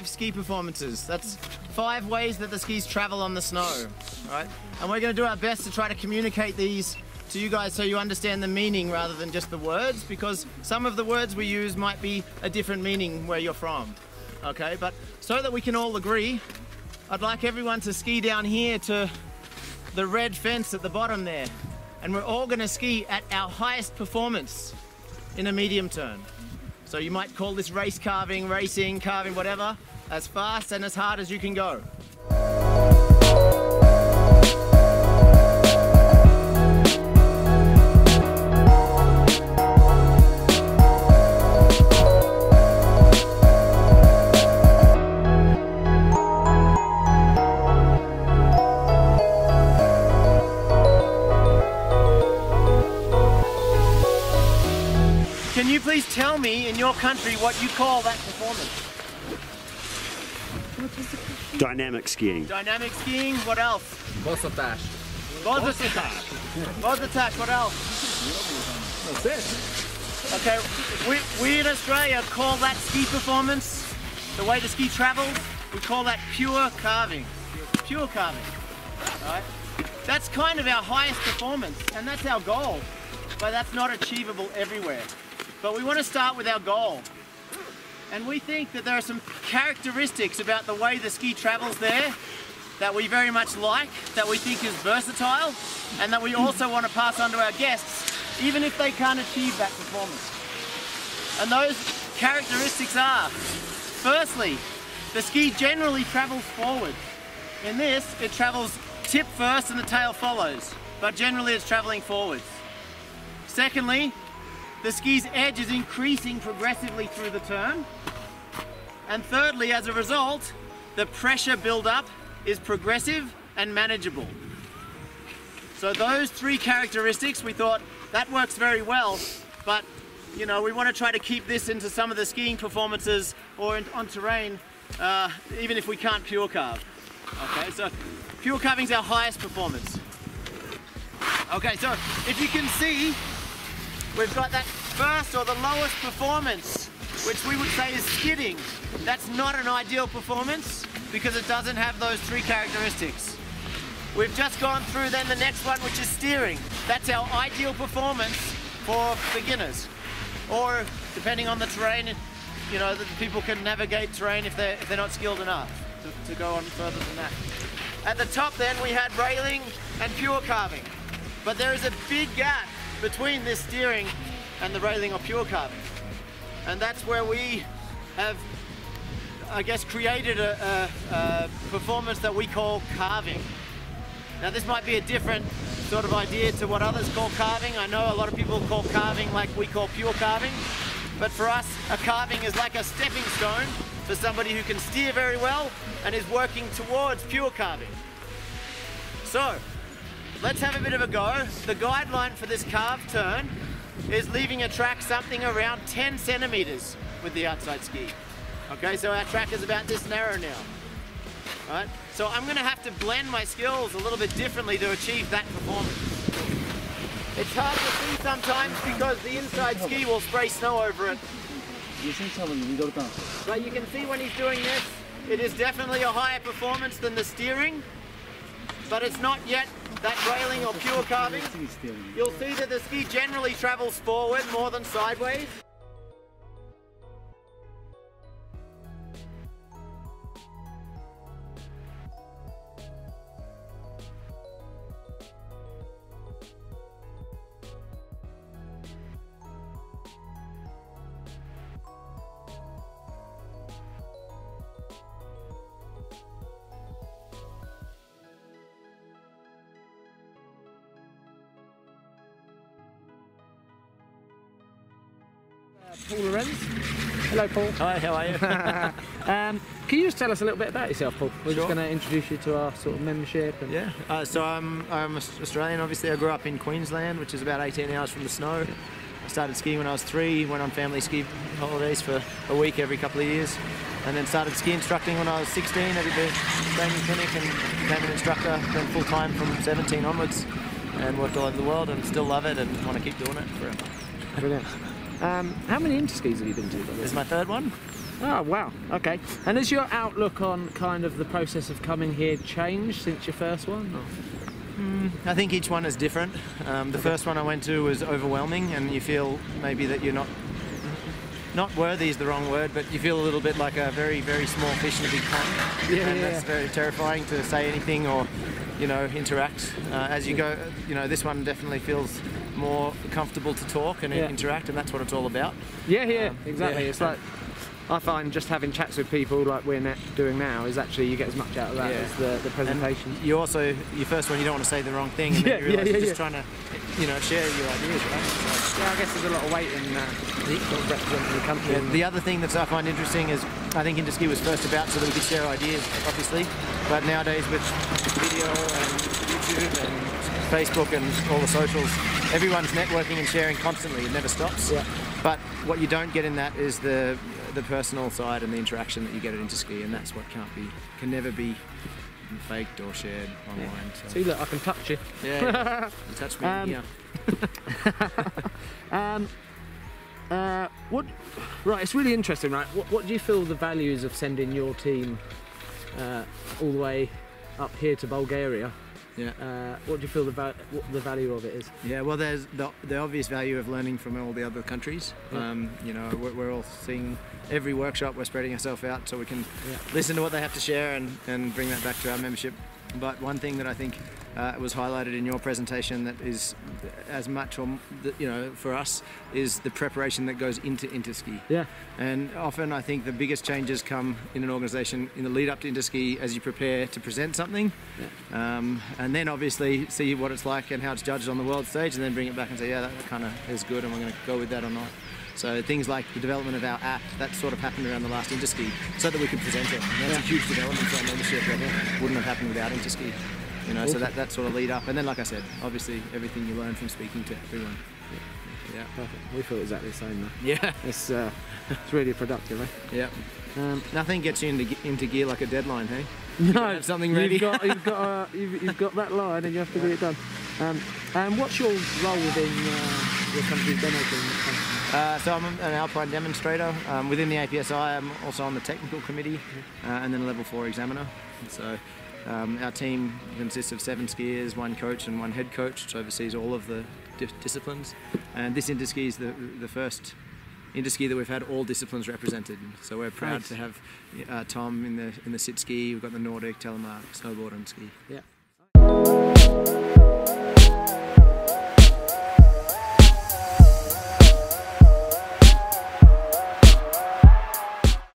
Ski performances. That's 5 ways that the skis travel on the snow, right? And we're going to do our best to try to communicate these to you guys so you understand the meaning rather than just the words, because some of the words we use might be a different meaning where you're from, okay? But so that we can all agree, I'd like everyone to ski down here to the red fence at the bottom there, and we're all going to ski at our highest performance in a medium turn. So you might call this race carving, racing, carving, whatever, as fast and as hard as you can go. Can you please tell me in your country what you call that performance? Dynamic skiing. Dynamic skiing, what else? Bossatash. Bossatash, what else? That's it. Okay, we in Australia call that ski performance, the way the ski travels, we call that pure carving. Pure carving, right? That's kind of our highest performance, and that's our goal, but that's not achievable everywhere. But we want to start with our goal. And we think that there are some characteristics about the way the ski travels there that we very much like, that we think is versatile, and that we also want to pass on to our guests, even if they can't achieve that performance. And those characteristics are, firstly, the ski generally travels forward. In this, it travels tip first and the tail follows, but generally it's traveling forwards. Secondly, the ski's edge is increasing progressively through the turn. And thirdly, as a result, the pressure build-up is progressive and manageable. So those 3 characteristics, we thought that works very well, but you know, we want to try to keep this into some of the skiing performances or on terrain, even if we can't pure carve. Okay, so pure carving is our highest performance. Okay, so if you can see, we've got that first or the lowest performance, which we would say is skidding. That's not an ideal performance because it doesn't have those 3 characteristics. We've just gone through then the next one, which is steering. That's our ideal performance for beginners. Or depending on the terrain, you know, that people can navigate terrain if they're not skilled enough to go on further than that. At the top then we had railing and pure carving. But there is a big gap between this steering and the railing or pure carving. And that's where we have, I guess, created a performance that we call carving. Now this might be a different sort of idea to what others call carving. I know a lot of people call carving like we call pure carving, but for us a carving is like a stepping stone for somebody who can steer very well and is working towards pure carving. So let's have a bit of a go. The guideline for this carved turn is leaving a track something around 10 centimeters with the outside ski. Okay, so our track is about this narrow now. Right? So I'm going to have to blend my skills a little bit differently to achieve that performance. It's hard to see sometimes because the inside ski will spray snow over it. But you can see when he's doing this, it is definitely a higher performance than the steering, but it's not yet that railing or pure carving. You'll see that the ski generally travels forward more than sideways. Paul Lorenz. Hello, Paul. Hi, how are you? Can you just tell us a little bit about yourself, Paul? We're Sure. just going to introduce you to our sort of membership. And Yeah, so I'm Australian, obviously. I grew up in Queensland, which is about 18 hours from the snow. I started skiing when I was 3, went on family ski holidays for a week every couple of years, and then started ski instructing when I was 16. I did the training clinic and became an instructor, then full-time from 17 onwards, and worked all over the world and still love it and want to keep doing it forever. Brilliant. How many interskis have you been to? This is my 3rd one. Oh, wow. Okay. And has your outlook on kind of the process of coming here changed since your first one? I think each one is different. The first one I went to was overwhelming, and you feel maybe that you're not worthy is the wrong word, but you feel a little bit like a very, very small fish in a big pond. Yeah, and yeah. that's very terrifying to say anything or, interact. As you go, this one definitely feels more comfortable to talk and interact, and that's what it's all about. Yeah, exactly. Yeah. It's like, I find just having chats with people like we're doing now is actually, you get as much out of that as the presentation. And you also, your first one, you don't want to say the wrong thing, and then you realise you're just trying to, share your ideas, right? So, Yeah, I guess there's a lot of weight in sort of representing the country. yeah, the other thing that I find interesting is I think Interski was first about so that we could share ideas, obviously, but nowadays with video and YouTube and Facebook and all the socials, everyone's networking and sharing constantly. It never stops. Yeah. But what you don't get in that is the personal side and the interaction that you get at Interski, and that's what can never be faked or shared online. So. See, look, I can touch you. Yeah, you touch me. Right, it's really interesting, right? What do you feel the values of sending your team all the way up here to Bulgaria? Yeah. What do you feel what the value of it is? Yeah, well, there's the obvious value of learning from all the other countries. Yeah. We're all seeing every workshop, we're spreading ourselves out so we can listen to what they have to share and bring that back to our membership. But one thing that I think was highlighted in your presentation that is as much, for us, is the preparation that goes into Interski. Yeah. And often I think the biggest changes come in an organisation in the lead up to Interski as you prepare to present something, and then obviously see what it's like and how it's judged on the world stage, and then bring it back and say, yeah, that kind of is good, and we're going to go with that or not. So things like the development of our app, that sort of happened around the last Interski, so that we could present it. And that's a huge development for our membership that wouldn't have happened without Interski. Awesome. So that sort of lead up, and then like I said, obviously everything you learn from speaking to everyone. Yeah. Perfect. We feel exactly the same, though. Yeah. It's really productive, eh? Yeah. Nothing gets you into gear like a deadline, hey? No, have something ready. You've got that line, and you have to get it done. And what's your role within your country's demo team? So I'm an Alpine demonstrator. Within the APSI, I'm also on the technical committee, and then a level 4 examiner. So our team consists of 7 skiers, 1 coach and 1 head coach, which oversees all of the disciplines. And this Interski is the first Interski that we've had all disciplines represented. So we're proud to have Tom in the sit ski. We've got the Nordic, telemark, snowboard and ski. Yeah.